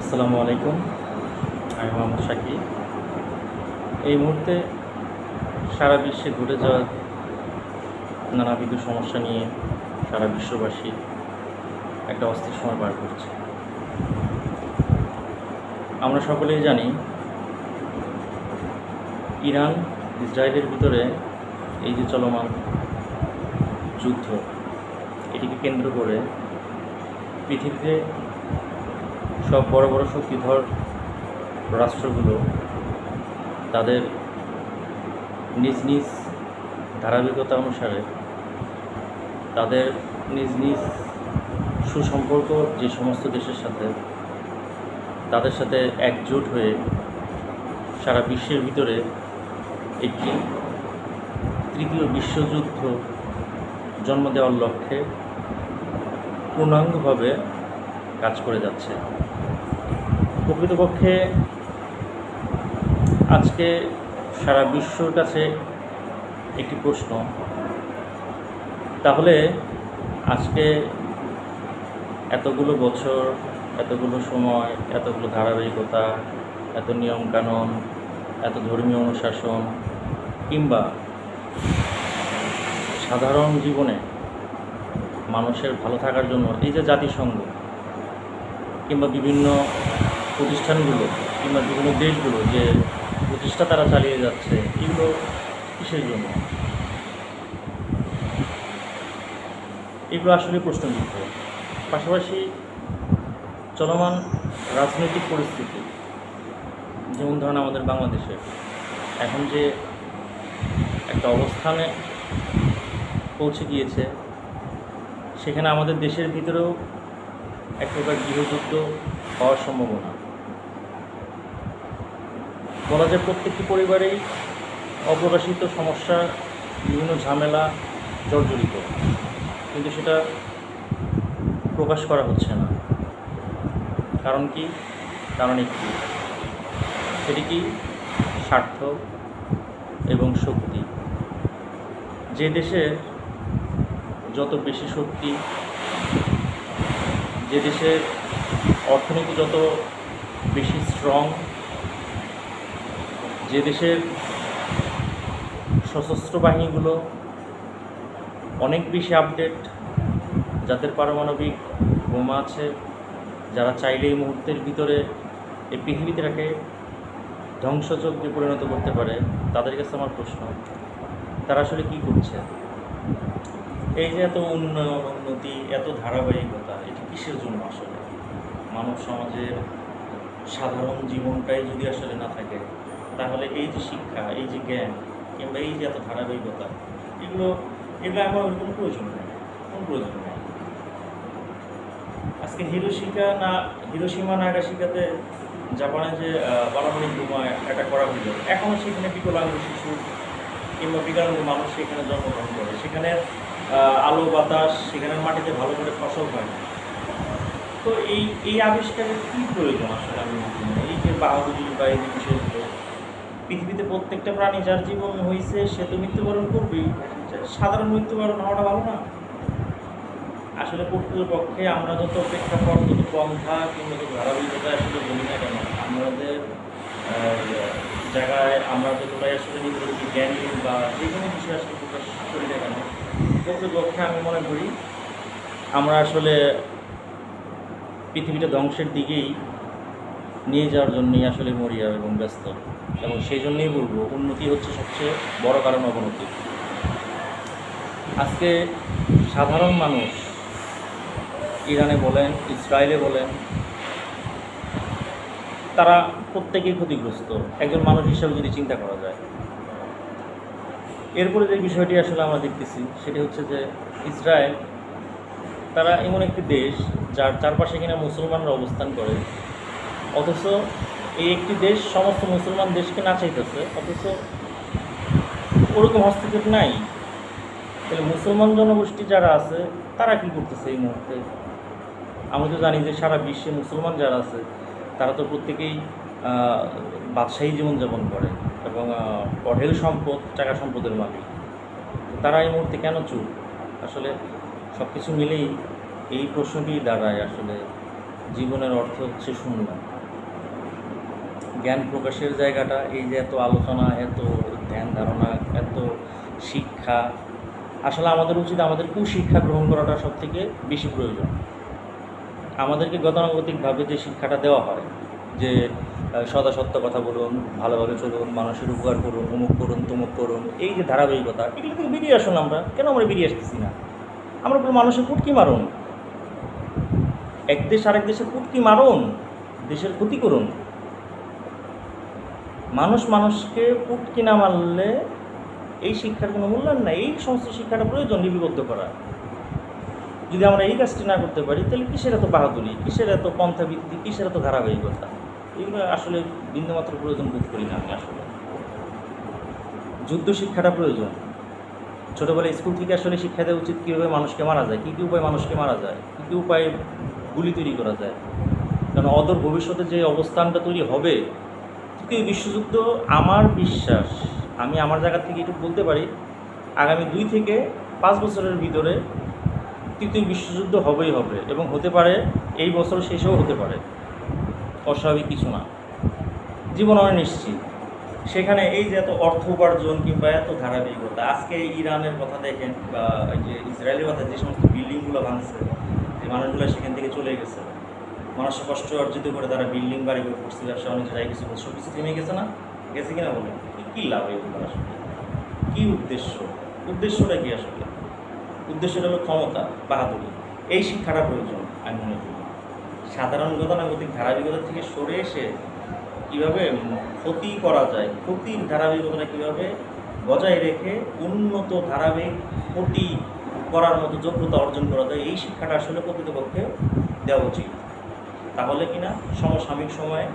আসসালামু আলাইকুম। আমি মোহাম্মদ শাকিব। এই মুহূর্তে সারা বিশ্বে ঘটে যাওয়া নানাবিধ সমস্যা নিয়ে সারা বিশ্ববাসী একটা অস্থির সময় পার করছে। আমরা সকলেই জানি ইরান ইসরায়েলের ভিতরে এই যে চলমান যুদ্ধ, এটিকে কেন্দ্র করে পৃথিবীতে সব বড় বড় শক্তিধর রাষ্ট্রগুলো তাদের নিজ নিজ ধারাবাহিকতা অনুসারে তাদের নিজ নিজ সুসম্পর্ক যে সমস্ত দেশের সাথে তাদের সাথে একজোট হয়ে সারা বিশ্বের ভিতরে একটি তৃতীয় বিশ্বযুদ্ধ জন্ম দেওয়ার লক্ষ্যে পূর্ণাঙ্গভাবে কাজ করে যাচ্ছে। প্রকৃতপক্ষে আজকে সারা বিশ্বর কাছে একটি প্রশ্ন, তাহলে আজকে এতগুলো বছর, এতগুলো সময়, এতগুলো ধারাবাহিকতা, এত নিয়মকানুন, এত ধর্মীয় অনুশাসন কিংবা সাধারণ জীবনে মানুষের ভালো থাকার জন্য এই যে জাতিসংঘ কিংবা বিভিন্ন প্রতিষ্ঠানগুলো কিংবা বিভিন্ন দেশগুলো যে প্রতিষ্ঠা তারা চালিয়ে যাচ্ছে, এগুলো কিসের জন্য? এগুলো আসলে প্রশ্নবিদ্ধ। পাশাপাশি চলমান রাজনৈতিক পরিস্থিতি, যেমন ধরেন আমাদের বাংলাদেশে এখন যে একটা অবস্থানে পৌঁছে গিয়েছে, সেখানে আমাদের দেশের ভিতরেও এক প্রকার গৃহযুদ্ধ হওয়ার সম্ভাবনা। বলা যায় প্রত্যেকটি পরিবারেই অপ্রকাশিত সমস্যা, বিভিন্ন ঝামেলা জর্জরিত, কিন্তু সেটা প্রকাশ করা হচ্ছে না। কারণ কি? কারণ একটি, সেটি কি? স্বার্থ এবং শক্তি। যে দেশে যত বেশি শক্তি, যে দেশের অর্থনীতি যত বেশি স্ট্রং, যে দেশের সশস্ত্র বাহিনীগুলো অনেক বেশি আপডেট, যাদের পারমাণবিক বোমা আছে, যারা চাইলে এই মুহূর্তের ভিতরে এই পৃথিবীটাকে ধ্বংসযজ্ঞে পরিণত করতে পারে, তাদের কাছে আমার প্রশ্ন, তারা আসলে কী করছে? এই যে এত উন্নয়ন, উন্নতি, এত ধারাবাহিকতা, এটি কিসের জন্য? আসলে মানব সমাজের সাধারণ জীবনটাই যদি আসলে না থাকে, তাহলে এই যে শিক্ষা, এই যে জ্ঞান কিংবা এই যে এত ধারাবাহিকতা, এগুলো আমার কোনো প্রয়োজন নেই, কোনো প্রয়োজন নেই। আজকে হিরোশিমা নাগাসাকিতে জাপানে যে পারমাণবিক বোমা অ্যাটাক করা হলো, এখনও সেখানে বিকলাঙ্গ শিশু কিংবা বিকলাঙ্গ মানুষ সেখানে জন্মগ্রহণ করে, সেখানে আলো বাতাস, সেখানের মাটিতে ভালো করে ফসল হয় না। তো এই আবিষ্কারের কী প্রয়োজন আসলে? আমি এই যে বাহাদুরি বা এই বিষয়গুলো, পৃথিবীতে প্রত্যেকটা প্রাণী যার জীবন হয়েছে সে তো মৃত্যুবরণ করবেই, সাধারণ মৃত্যুবরণ হওয়াটা ভালো না? আসলে প্রকৃতপক্ষে আমরা যত প্রেক্ষাপট, যত পন্থা কিংবা যত ধারাবাহিকতা আসলে বলি না কেন, আমাদের জায়গায় আমরা যতটাই আসলে নিজেদের জ্ঞানী বা যে কোনো বিষয় আসলে প্রকাশ করি না কেন, প্রকৃতপক্ষে আমি মনে করি আমরা আসলে পৃথিবীটা ধ্বংসের দিকেই নিয়ে যাওয়ার জন্যই আসলে মরিয়া এবং ব্যস্ত। এবং সেই জন্যই বলবো, উন্নতি হচ্ছে সবচেয়ে বড় কারণ অবনতি। আজকে সাধারণ মানুষ, ইরানে বলেন, ইসরায়েলে বলেন, তারা প্রত্যেকেই ক্ষতিগ্রস্ত একজন মানুষ হিসাবে যদি চিন্তা করা যায়। এরপরে যে বিষয়টি আসলে আমরা দেখতেছি সেটি হচ্ছে যে ইসরায়েল, তারা এমন একটি দেশ যার চারপাশে কিনা মুসলমানরা অবস্থান করে, অথচ এই একটি দেশ সমস্ত মুসলমান দেশকে না চাইতেছে, অথচ ওরকম হস্তক্ষেপ নাই। তাহলে মুসলমান জনগোষ্ঠী যারা আছে তারা কী করতেছে এই মুহূর্তে? আমরা তো জানি যে সারা বিশ্বে মুসলমান যারা আছে তারা তো প্রত্যেকেই বাদশাহী জীবনযাপন করে এবং অঢেল সম্পদ, টাকা সম্পদের মালিক। তারা এই মুহূর্তে কেন চুপ? আসলে সব কিছু মিলেই এই প্রশ্নটি দাঁড়ায়, আসলে জীবনের অর্থ হচ্ছে শূন্য। জ্ঞান প্রকাশের জায়গাটা, এই যে এত আলোচনা, এত ধ্যান ধারণা, এত শিক্ষা, আসলে আমাদের উচিত আমাদের কুশিক্ষা গ্রহণ করাটা সবথেকে বেশি প্রয়োজন। আমাদেরকে গতানুগতিকভাবে যে শিক্ষাটা দেওয়া হয় যে সদা সত্য কথা বলুন, ভালোভাবে চলুন, মানুষের উপকার করুন, অমুক করুন, তমুক করুন, এই যে ধারাবাহিকতা, এগুলো থেকে বেরিয়ে আসুন। আমরা কেন বেরিয়ে আসতেছি না? আমরা বলি মানুষের পুটকি মারুন, এক দেশ আরেক দেশের পুটকি মারুন, দেশের ক্ষতি করুন। মানুষ মানুষকে পুটকি না মারলে এই শিক্ষার কোনো মূল্যায়ন নাই। এই সমস্ত শিক্ষাটা প্রয়োজন লিপিবদ্ধ করা। যদি আমরা এই কাজটি না করতে পারি, তাহলে কিসের এত বাহাদুরি, কিসের এত পন্থাভিত্তি, কিসের এত ধারাবাহিকতা? এগুলো আসলে বিন্দুমাত্র প্রয়োজন বোধ করি না আমি। আসলে যুদ্ধ শিক্ষাটা প্রয়োজন। ছোটোবেলায় স্কুল থেকে আসলে শিক্ষা দেওয়া উচিত কীভাবে মানুষকে মারা যায়, কী কী উপায়ে মানুষকে মারা যায়, কী কী উপায়ে গুলি তৈরি করা যায়। কারণ অদূর ভবিষ্যতে যে অবস্থানটা তৈরি হবে, তৃতীয় বিশ্বযুদ্ধ, আমার বিশ্বাস, আমি আমার জায়গা থেকে একটু বলতে পারি, আগামী 2 থেকে 5 বছরের ভিতরে তৃতীয় বিশ্বযুদ্ধ হবেই হবে, এবং হতে পারে এই বছর শেষেও হতে পারে। অস্বাভাবিক কিছু না, জীবন অনিশ্চিত। সেখানে এই যে এত অর্থ উপার্জন কিংবা এত ধারাবাহিকতা, আজকে ইরানের কথা দেখেন বা এই যে ইসরায়েলের কথা, যে সমস্ত বিল্ডিংগুলো ভাঙছে, যে মানুষগুলো সেখান থেকে চলে গেছে, মানুষ কষ্ট অর্জিত করে তারা বিল্ডিং বাড়ি করে করছে, ব্যবসা বাণিজ্য যাই কিছু সব কিছু থেমে গেছে না? গেছে কিনা বলেন? কী লাভ এগুলো আসলে? কী উদ্দেশ্যটা কী আসলে? উদ্দেশ্যটা হলো ক্ষমতা, বাহাদুরি। এই শিক্ষাটা প্রয়োজন আমি মনে করি। সাধারণ গতানুগতিক ধারাবাহিকতা থেকে সরে এসে কীভাবে ক্ষতি করা যায়, ক্ষতির ধারাবাহিকতা কীভাবে বজায় রেখে উন্নত ধারাবাহিক ক্ষতি করার মতো যোগ্যতা অর্জন করা যায়, এই শিক্ষাটা আসলে প্রকৃতপক্ষে দেওয়া উচিত। তাহলে কিনা সমসাময়িক সময়ে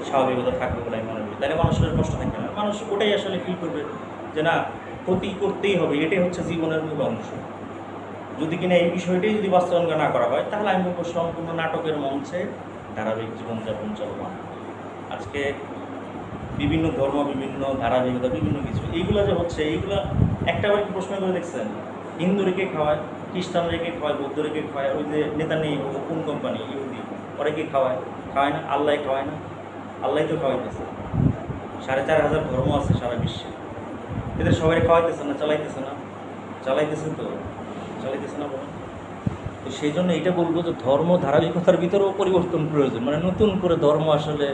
স্বাভাবিকতা থাকবে বলে আমি মনে করি। তাহলে মানুষের কষ্ট থাকবে না, মানুষ ওটাই আসলে ফিল করবে যে না, ক্ষতি করতেই হবে, এটাই হচ্ছে জীবনের মূল অংশ। যদি কিনা এই বিষয়টাই যদি বাস্তবায়ন না করা হয়, তাহলে আমি বলবো সম্পূর্ণ নাটকের মঞ্চে ধারাবাহিক জীবনযাপন চলমান। আজকে বিভিন্ন ধর্ম, বিভিন্ন ধারাবাহিকতা, বিভিন্ন কিছু, এইগুলো যে হচ্ছে, এইগুলো একটাবার কি প্রশ্ন করে দেখছেন? হিন্দু রেখে খাওয়ায়, খ্রিস্টান রেখে খাওয়ায়, বৌদ্ধ রেখে খাওয়ায়, ওই যে নেতা নেই কোন কোম্পানি ইহুদি, ওরা কি খাওয়ায়? খাওয়ায় না? আল্লাহ খাওয়ায় না? আল্লাহ তো খাওয়াইতেছে। 4,500 ধর্ম আছে সারা বিশ্বে, এদের সবাই খাওয়াইতেছে না? চালাইতেছে না? চালাইতেছে তো, চালাইতেছে না বলেন? তো সেই জন্য এইটা বলবো যে ধর্ম ধারাবাহিকতার ভিতরেও পরিবর্তন প্রয়োজন, মানে নতুন করে ধর্ম আসলে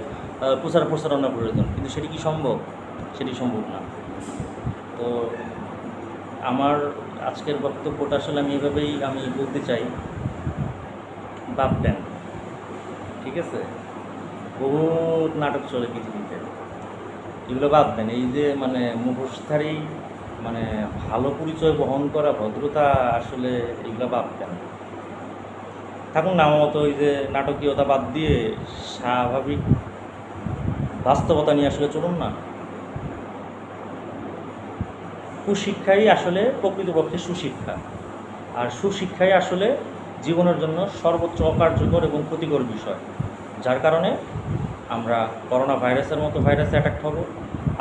প্রচারণা প্রয়োজন, কিন্তু সেটি কি সম্ভব? সেটি সম্ভব না। তো আমার আজকের বক্তব্যটা আসলে আমি এভাবেই বলতে চাই, ভাববেন, ঠিক আছে? বহুত নাটক চলে পৃথিবীতে, এগুলো ভাববেন। এই যে মুখোশধারী, ভালো পরিচয় বহন করা ভদ্রতা, আসলে এগুলো ভাববেন। থাকুন না আমার মতো ওই যে নাটকীয়তা বাদ দিয়ে স্বাভাবিক বাস্তবতা নিয়ে আসলে চলুন না। কুশিক্ষাই আসলে প্রকৃতপক্ষে সুশিক্ষা, আর সুশিক্ষাই আসলে জীবনের জন্য সর্বোচ্চ অকার্যকর এবং ক্ষতিকর বিষয়, যার কারণে আমরা করোনা ভাইরাসের মতো ভাইরাসে অ্যাটাক হব,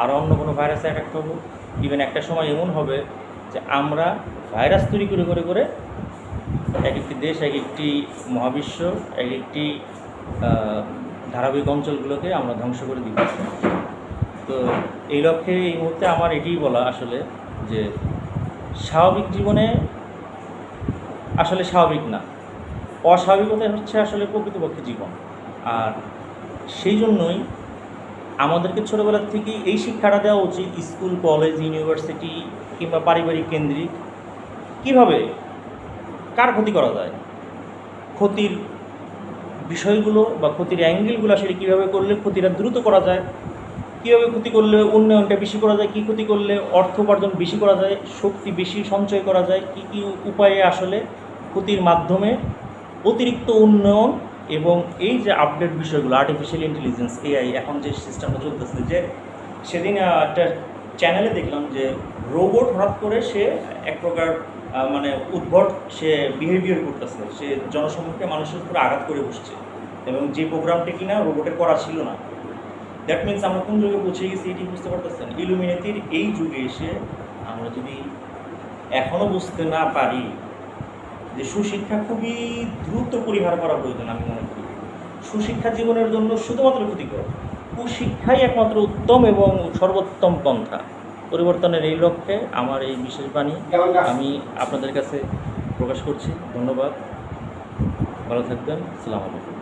আরও অন্য কোনো ভাইরাসে অ্যাটাক হব। ইভেন একটা সময় এমন হবে যে আমরা ভাইরাস তৈরি করে করে করে এক একটি দেশ, এক একটি মহাবিশ্ব, এক একটি ধারাবাহিক অঞ্চলগুলোকে আমরা ধ্বংস করে দিতেছি। তো এই লক্ষ্যে এই মুহূর্তে আমার এটিই বলা আসলে যে স্বাভাবিক জীবনে আসলে স্বাভাবিক না, অস্বাভাবিকতা হচ্ছে আসলে প্রকৃতপক্ষে জীবন। আর সেই জন্যই আমাদেরকে ছোটোবেলার থেকেই এই শিক্ষাটা দেওয়া উচিত, স্কুল, কলেজ, ইউনিভার্সিটি কিংবা পারিবারিক কেন্দ্রিক, কীভাবে কার ক্ষতি করা যায়, ক্ষতির বিষয়গুলো বা ক্ষতির অ্যাঙ্গেলগুলো আসলে কীভাবে করলে ক্ষতিটা দ্রুত করা যায়, কীভাবে ক্ষতি করলে উন্নয়নটা বেশি করা যায়, কী ক্ষতি করলে অর্থ উপার্জন বেশি করা যায়, শক্তি বেশি সঞ্চয় করা যায়, কী কী উপায়ে আসলে ক্ষতির মাধ্যমে অতিরিক্ত উন্নয়ন এবং এই যে আপডেট বিষয়গুলো, আর্টিফিশিয়াল ইন্টেলিজেন্স, এআই, এখন যে সিস্টেমটা চলতেছে, যে সেদিন একটা চ্যানেলে দেখলাম যে রোবট হঠাৎ করে সে এক প্রকার উদ্ভট সে বিহেভিয়ার করতেছে, সে জনসম্মুখে মানুষের উপরে আঘাত করে বসছে, এবং যে প্রোগ্রামটা কিনা রোবটের করা ছিল না। দ্যাট মিনস আমরা কোন যুগে পৌঁছে গেছি এটি বুঝতে পারতেছেন? ইলুমিনেটির এই যুগে এসে আমরা যদি এখনও বুঝতে না পারি যে সুশিক্ষা খুবই দ্রুত পরিহার করা প্রয়োজন, আমি মনে করি সুশিক্ষা জীবনের জন্য শুধুমাত্র ক্ষতিকর। কুশিক্ষাই একমাত্র উত্তম এবং সর্বোত্তম পন্থা। পরিবর্তনের এই লক্ষ্যে আমার এই বিশেষ বাণী আমি আপনাদের কাছে প্রকাশ করছি। ধন্যবাদ, ভালো থাকবেন, আসসালামু আলাইকুম।